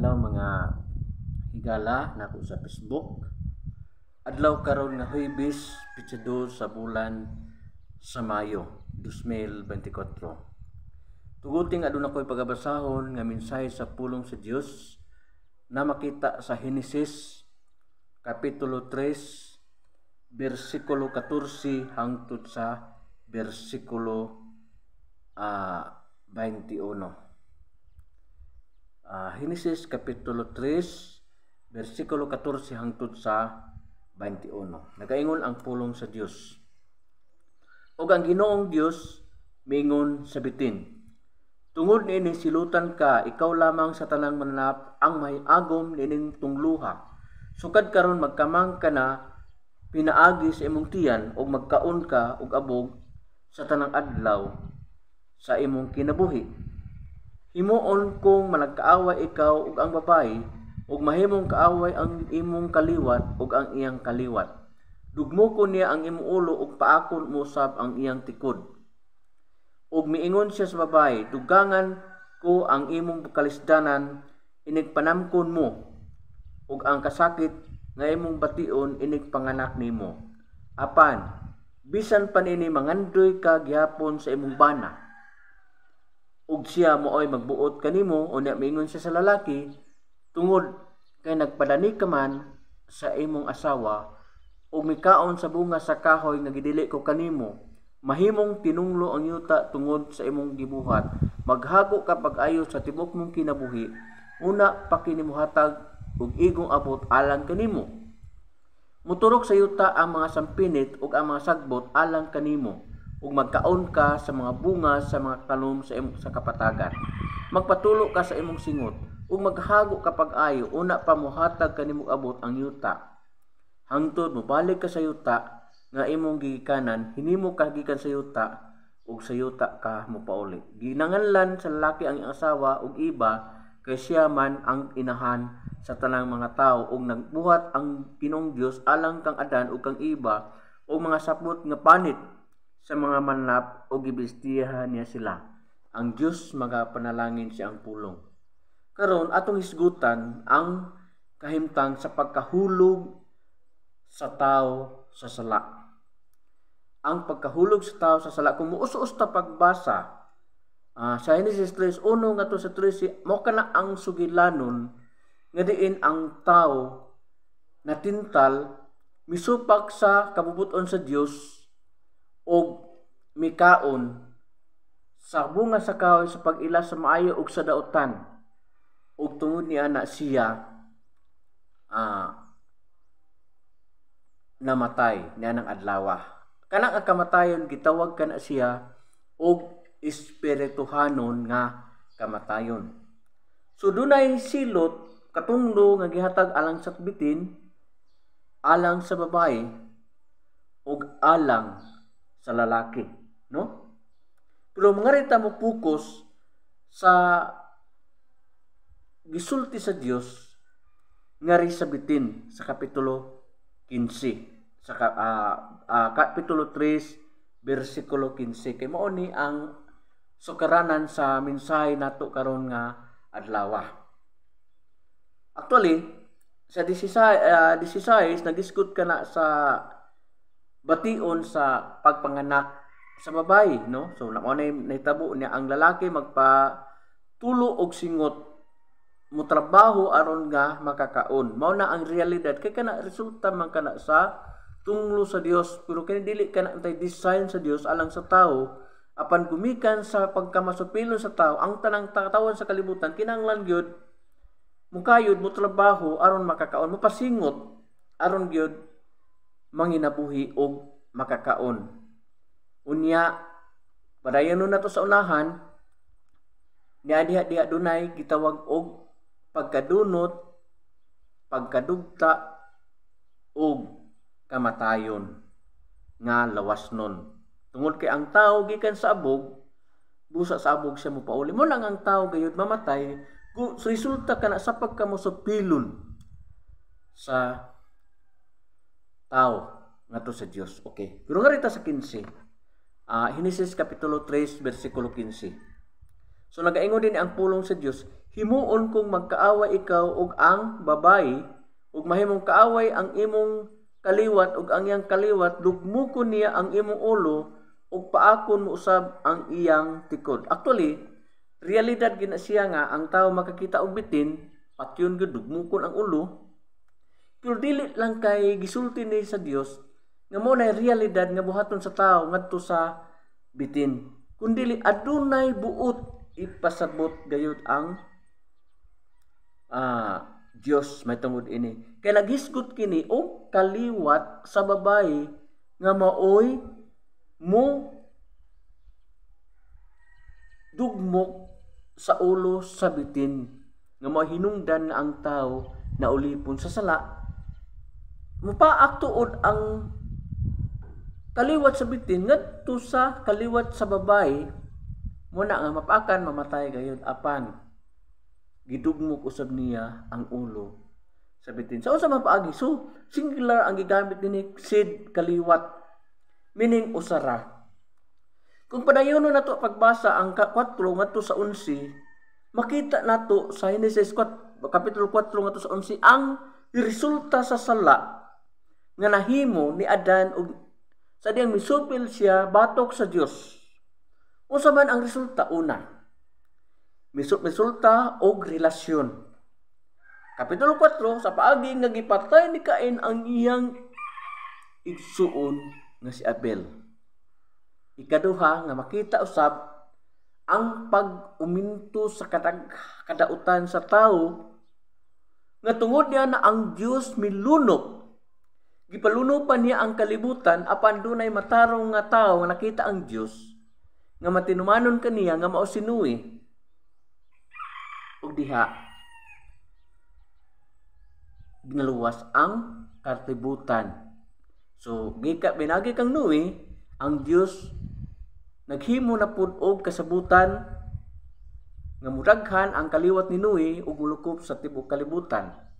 adlaw mga higala nako sa Facebook. Adlaw karon nga Huwebes, 22 sa bulan sa Mayo 2024. Tuguting aduna ko'y pagabasahon nga mensahe sa pulong sa Dios na makita sa Henesis kapitulo 3 bersikulo 14 hangtod sa bersikulo 21. Henesis kapitulo 3 bersikulo 14 hangtod sa 21. Nagaingon ang pulong sa Dios. Og ang Ginoong Dios mingon sa bitin, tungod niini silutan ka, ikaw lamang sa tanang mananap ang may agom nining tungluha. Sukad karon magkamang ka na pinaagi sa imong tiyan og magkaon ka og abog sa tanang adlaw sa imong kinabuhi. Himuon kung managkaaway ikaw ug ang babayi, ug mahimong kaaway ang imong kaliwat ug ang iyang kaliwat. Dugmo ko niya ang imong ulo ug paakon mo usab ang iyang tikod. Ug miingon siya sa babayi, dugangan ko ang imong kalisdanan, inig panamkon mo, ug ang kasakit nga imong bation inig panganak nimo. Apan bisan pa nini mangandoy ka gihapon sa imong bana, ug siya mo'y magbuot kanimo, unya miingon siya sa lalaki, tungod kay nagpadani ka man sa imong asawa ug mikaon sa bunga sa kahoy nga gidili ko kanimo, mahimong tinunglo ang yuta tungod sa imong gibuhat. Maghago ka pag-ayo sa tibok mong kinabuhi, una pa kinimuhatag ug igong abot alang kanimo. Muturok sa yuta ang mga sampinit ug ang mga sagbot alang kanimo, ug magkaon ka sa mga bunga sa mga kalom sa kapatagan. Magpatulo ka sa imong singot ug maghago ka pag-ayo, una pa mohatag kanimo abot ang yuta. Hangtod mobalik ka sa yuta nga imong gigikanan, hinimo ka gikan sa yuta ug sa yuta ka mopauli. Ginanganlan sa lalaki ang iyang asawa ug iba kay siya man ang inahan sa tanang mga tawo, ug nagbuhat ang Ginoong Dios alang kang Adan ug kang iba ug mga sapot nga panit sa mga manlap o gibistiyahan niya sila. Ang Diyos magapanalangin siya ang pulong. Karon atong hisgutan ang kahimtang sa pagkahulog sa tao sa sala. Ang pagkahulog sa tao sa sala, kung muus-us ta pagbasa sa Henesis 3:1 ngadto sa 13, mao kana ang sugilanon nga diin ang tao natintal misupak sa kabubuton sa Dios og mikaon sa bunga sa kahoy sa pag-ila sa maayo ug sa daotan, ug tungod niya na siya namatay niya ng adlaw. Kanang ang kamatayon gitawag kana siya og espirituhanon nga kamatayon. So dunay silot katunglo nga gihatag alang sa bitin, alang sa babae ug alang sa lalaki, no? Pero mga rita mo focus sa gisulti sa Dios nga ri sa bitin sa kapitulo 15 sa kapitulo 3 bersikulo 15, kay mao ni ang sukaranan sa mensahe nato karon nga adlaw. Actually sa 16 nag-discuss kana sa bation sa pagpanganak sa babayi, no? So mao na nahitabo niya ang lalaki magpatulo og singot mo trabaho aron nga makakaon. Mao na ang realidad, kay kana resulta man kana sa tunglo sa Dios, pero kay dili kana antay design sa Dios alang sa tao. Apan gumikan sa pagkamasupilon sa tao, ang tanang tatawan sa kalibutan kinahanglan gyud mukayod mo trabaho aron makakaon, mo pasingot aron gyud manginabuhi og makakaon. Unya padayon na to sa unahan, niya diha dunay gitawag og pagkadunot, pagkadugta og kamatayon nga lawasnon. Tungod kay ang tao gikan sa abog, busa sa abog siya mopauli. Mo lang ang tao gayud mamatay, so resulta kana sa pagkamusupilon sa tao ngadto sa Dios. Okay. Pero nga rita sa 15, Henesis kapitulo 3 bersikulo 15. So nagaingon din ang pulong sa Dios, himuon kung magkaaway ikaw ug ang babayi, ug mahimong kaaway ang imong kaliwat ug ang iyang kaliwat, dugmukon niya ang imong ulo ug paakon mo usab ang iyang tikod. Actually, realidad gina siya nga ang tao makakita og bitin, patyon gyud dugmukon ang ulo. Pero dili lang kay gisulti ni sa Dios nga mo na realidad nga buhaton sa tao ngadto sa bitin. Kundi adunay buot ipasabot gayud ang Dios may tungod ini. Kay naghisgot kini og kaliwat sa babayi nga maoy mo dugmok sa ulo sa bitin nga mahinungdan na ang tao na ulipon sa sala. Mupaak tuod ang kaliwat sa bitin ngadto sa kaliwat sa babayi, muna nga mapakan mamatay gayud apan gidugmok usab niya ang ulo sa bitin. Sa usa man paagi, so singular ang gigamit ni sid kaliwat, meaning usara. Kung padayonon nato pagbasa ang 4 ngadto sa 11, makita nato sa Genesis kapitulo 4 ngadto sa 11 ang resulta sa sala nga nahimo ni Adan ug sa diyang misupil siya batok sa Dios. Unsa man ang resulta? Una, resulta og relasyon. Kapitulo 4 sa paagi nga gipatay ni Cain ang iyang igsuon nga si Abel. Ikaduha nga makita usab ang pag-uminto sa kadautan sa tao nga tungod niya na ang Dios milunok. Gipalunupan niya ang kalibutan apan dunay matarong nga tawo nga nakita ang Dios nga matinumanon kaniya nga mao sinuwi ug diha ginaluwas ang kalibutan. So binagi kang nuwi ang Dios naghimo na pud og kasabutan nga mudaghan ang kaliwat ni Noe ug mulukop sa tibuok kalibutan.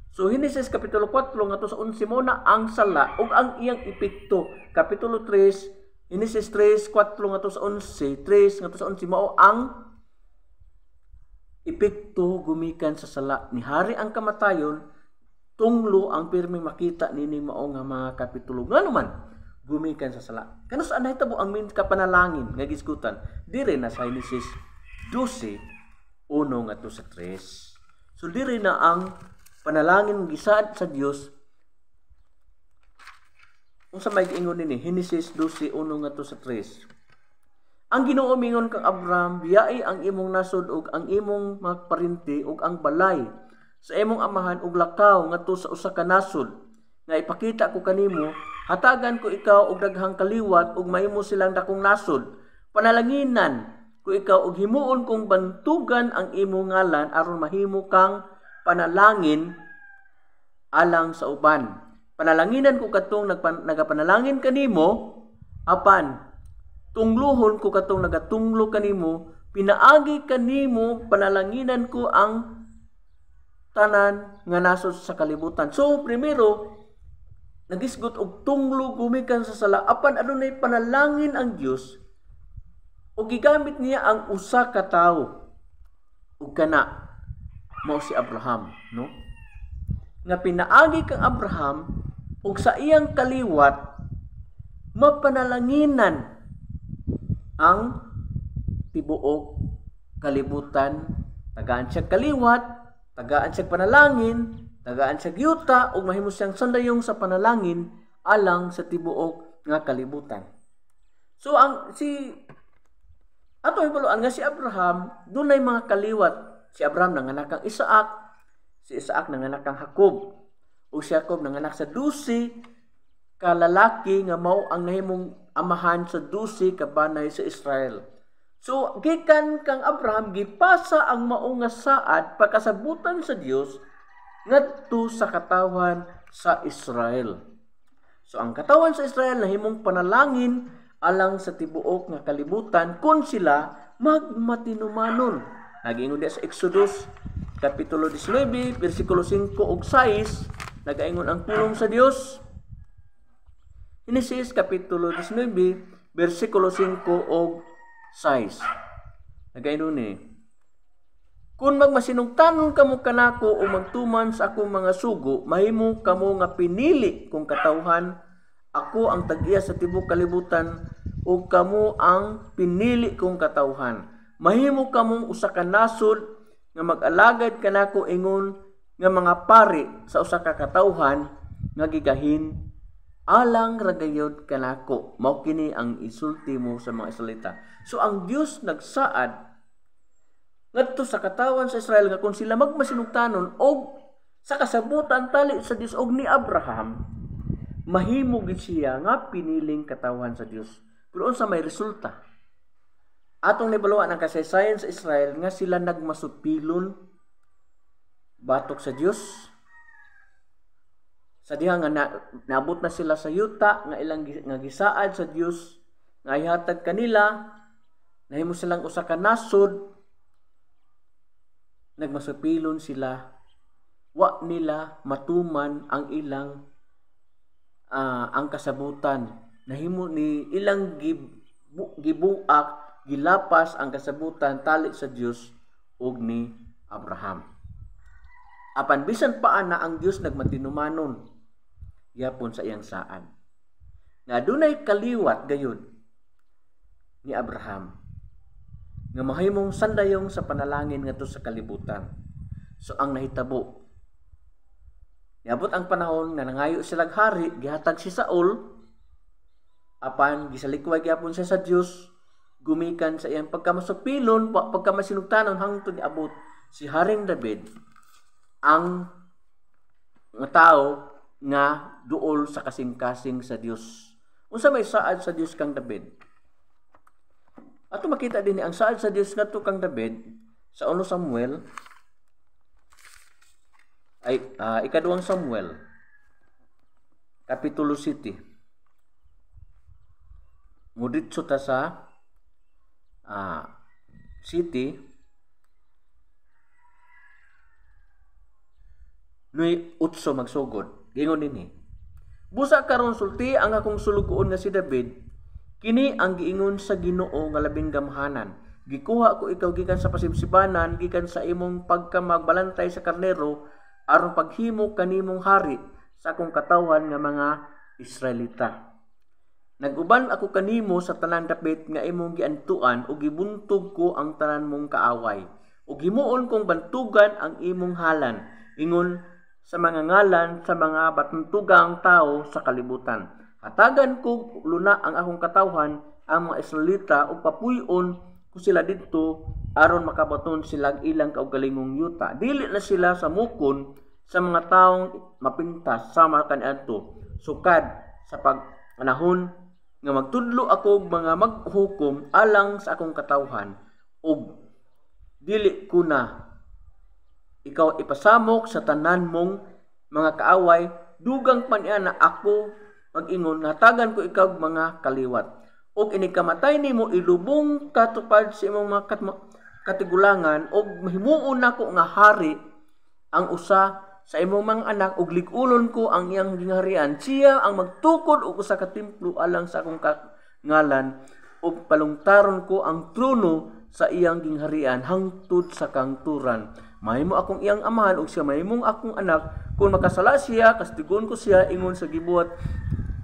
So Genesis kapitulo 4 ngadto sa 11 mo na ang sala ug ang iyang epekto. Kapitulo 3, Genesis 3:4 ngadto sa 11, 3 ngadto sa 11 mao ang epekto gumikan sa sala. Ni hari ang kamatayon, tunglo ang pirming makita nining mao nga mga kapitulo. Ngano man gumikan sa sala. Kano saan nahitabo ang kapanalangin nga gisgutan? Dire na sa Genesis 12:1 ngadto sa 3. So dire na ang panalangin gisaad sa Dios. Unsa may giingon nini? Genesis 12:1 ngadto sa 3. Ang Ginoo mingon kang Abraham, biyai ang imong nasod ug ang imong mga parinti ug ang balay sa imong amahan ug lakaw ngadto sa usa ka nasod nga ipakita ko kanimo. Hatagan ko ikaw og daghang kaliwat ug mahimo silang dakong nasod. Panalanginan ko ikaw og himuon kong bantugan ang imong ngalan aron mahimo kang panalangin alang sa uban. Panalanginan ko katong nagapanalangin kanimo, apan tunglohon ko katong nagatunglo kanimo, pinaagi kanimo, panalanginan ko ang tanan nga nasod sa kalibutan. So primero nagisgot og tunglo gumikan sa sala, apan adunay panalangin ang Dios ug gigamit niya ang usa ka tawo ug kana mao si Abraham, no? Nga pinaagi kang Abraham ug sa iyang kaliwat mapanalanginan ang tibuok kalibutan. Tagaan siya kaliwat, tagaan siya panalangin, tagaan siya yuta ug mahimo siyang sandayong sa panalangin alang sa tibuok nga kalibutan. So ang ato hibuluan nga si Abraham dunay mga kaliwat. Si Abraham nanganak kang Isaac, si Isaac nanganak kang Jacob, ug si Jacob nanganak sa 12 ka lalaki nga mao ang nahimong amahan sa 12 ka banay sa Israel. So gikan kang Abraham gipasa ang mao nga saad pagkasabutan sa Dios ngadto sa katawan sa Israel. So ang katawan sa Israel nahimong panalangin alang sa tibuok nga kalibutan kun sila magmatinumanon. Nagiingon diya sa Exodus kapitulo 19 bersikulo 5 ug 6, nagaingon ang pulong sa Dios. Genesis kapitulo 19 bersikulo 5 ug 6. Nagaingon ni Kung magmasinugtanon kamo kanako o magtuman sa akong mga sugo, mahimo kamo nga pinili kong katawhan, ako ang tag-iya sa tibok kalibutan, o kamo ang pinili kong katawhan. Mahimo kamong usa ka nasod nga mag-alagad kanako ingon nga mga pari sa usa ka katawhan nga gigahin alang ragayod kanako. Mao kini ang isulti mo sa mga Israelita. So ang Dios nagsaad ngadto sa katawan sa Israel nga kung sila magmasinugtanon og sa kasabutan tali sa Dios og ni Abraham, mahimo gid siya nga piniling katawan sa Dios. Pero unsa may resulta? Atong nibaluan ang kasaysayan sa Israel nga sila nagmasupilon batok sa Dios. Sa diha nga naabot na sila sa yuta nga ilang nga gisaad sa Dios nga ihatag kanila, nahimo silang usa ka nasod, nagmasupilon sila, wa nila matuman ang ilang ang kasabutan. Nahimo ni ilang gibuak, gilapas ang kasabutan tali sa Dios ug ni Abraham. Apan bisan pa na ang Dios nagmatinumanon yapon sa iyang saad. Na dunay kaliwat gayud ni Abraham nga mahimong sandayong sa panalangin ngadto sa kalibutan. So ang nahitabo, niabot ang panahon nga nangayo silang hari, gihatag si Saul, apan gisalikway gyapon siya sa Dios, gumikan sa iyang pagkamasupilon, pagkamasinugtanon hangtod niabot si Haring David, ang nga tao nga duol sa kasing-kasing sa Dios. Unsa may saad sa Dios kang David? Ato makita din ang saad sa Dios ngadto kang David sa 1 Samuel ay ikaduhang Samuel kapitulo 7. Muditso ta sa city Noy utso magsugod. Gingon dinhi. Busa karon sulti ang akong sulugoon nga si David, kini ang giingon sa Ginoo nga labing gamhanan. Gikuha ko ikaw gikan sa pasibsibanan, gikan sa imong pagkamagbalantay sa karnero, aron paghimo kanimong hari sa akong katawan nga mga Israelita. Naguban ako kanimo sa tanan dapit nga imong giantuan ug gibuntog ko ang tanan mong kaaway. Ug himuon kong bantugan ang imong halan, ingon sa mga ngalan sa mga batuntugang tao sa kalibutan. Hatagan ko luna ang akong katawhan ang mga Israelita ug papuy-on ko sila didto aron makabaton sila ilang kaugalingong yuta. Dili na sila sa mukon sa mga taong mapintas sama kaniadto. Sukad sa panahon nga magtudlo ako mga maghukom alang sa akong katawhan ug dili ko na ikaw ipasamok sa tanan mong mga kaaway, dugang paniya na ako mag-ingon, hatagan ko ikaw mga kaliwat. O inikamatay nimo ilubong katupad sa imong mga katigulangan, o mahimuon nako nga hari ang usa sa imong mga anak, ug ligulon ko ang iyang gingharian. Siya ang magtukod og usa ka templo alang sa akong ngalan, ug palungtaron ko ang trono sa iyang gingharian hangtod sa kangturan. Mahimo akong iyang amahan ug siya mahimong akong anak. Kung makasala siya, kastigon ko siya ingon sa gibuhat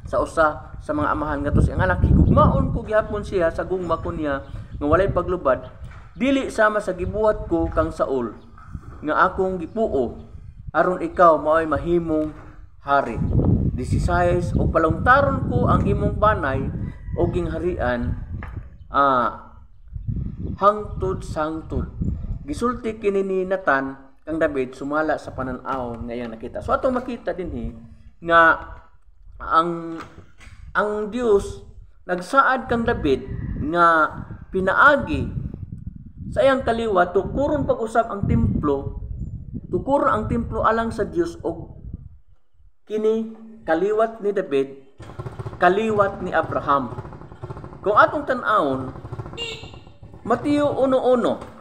sa usa sa mga amahan ngadto sa iyang anak. Higugmaon ko gyapon siya sa gugma ko niya nga walay paglubad, dili sama sa gibuhat ko kang Saul nga akong gipuo aron ikaw mao'y mahimong hari. 16 og palungtaron ko ang imong banay o gingharian hangtod sa hangtod. Gisulti kini ni Nathan kang David sumala sa panan-aw nga iyang nakita. So atong makita dinhi nga ang Dios nagsaad kang David nga pinaagi sa iyang kaliwa tukuron pag-usab ang templo, tukuron ang templo alang sa Dios og kini kaliwat ni David, kaliwat ni Abraham. Kung atong tan-awon Mateo 1:1,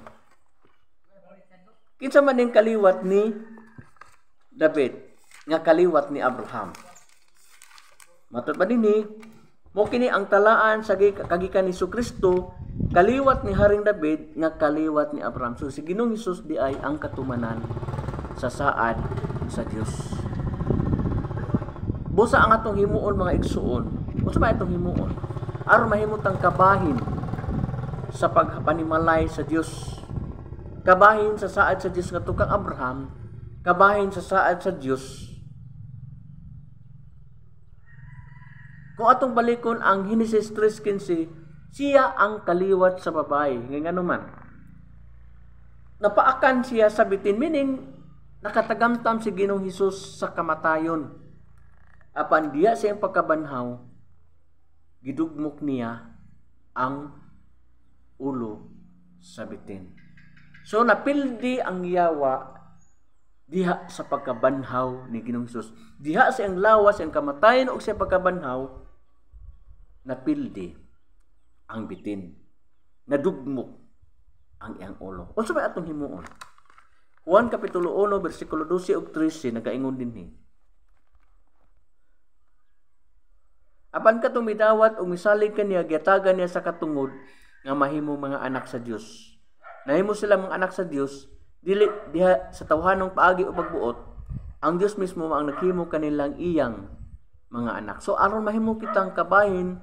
kinsa man ning kaliwat ni David nga kaliwat ni Abraham. Matod pa dinhi mo kini ang talaan sa kagikan ni Kristo kaliwat ni Haring David nga kaliwat ni Abraham. So si Ginoong Hesus di ay ang katumanan sa saad sa Dios. Busa ang atong himuon mga igsuon. Unsa ba atong himuon? Aron mahimutang kabahin sa pagpanimalay sa Dios. Kabahin sa saad sa Dios ngadto kang Abraham, kabahin sa saad sa Dios. Kung atong balikon ang Genesis 3:15, siya ang kaliwat sa babae. Ngano man. Napaakan siya sa bitin, meaning nakatagamtam si Ginoong Hesus sa kamatayon. Apan diya siyang pagkabanhaw, gidugmok niya ang ulo sa bitin. So napildi ang yawa diha sa pagkabanhaw ni Ginoong Hesus. Diha sa iyang lawas, ang kamatayon o sa pagkabanhaw, napildi ang bitin. Nadugmok ang iyang ulo. Unsa ba atong himuon? Juan Kapitulo 1, versikulo 12 ug 13, nagaingon dinhi. Apan katong midawat o misalig kaniya, giatagan niya sa katungod nga mahimo mga anak sa Dios. Nahimo sila mga anak sa Dios, dili diha sa tawhanong paagi o pagbuot, ang Dios mismo ang naghimo kanilang iyang mga anak. So aron mahimo kitang kabahin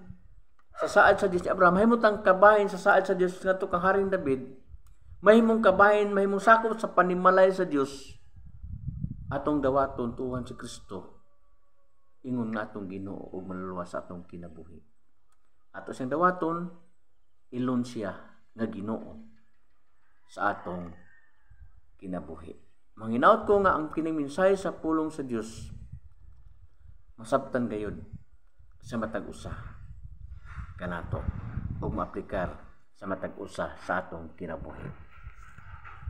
sa saad sa Dios ni Abraham, mahimo tang kabahin sa saad sa Dios ngadto kang Haring David, mahimong kabahin, mahimong sakop sa panimalay sa Dios, atong dawaton tuhan si Kristo, ingon nga atong Ginoo ug maluluwas sa atong kinabuhi. Ato siyang dawaton, ilon siya nga Ginoo sa atong kinabuhi. Manginaot ko nga ang kining mensahe sa pulong sa Dios masabtan gayud sa matag usa kanato ug maaplikar sa matag usa sa atong kinabuhi.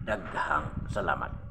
Daghang salamat.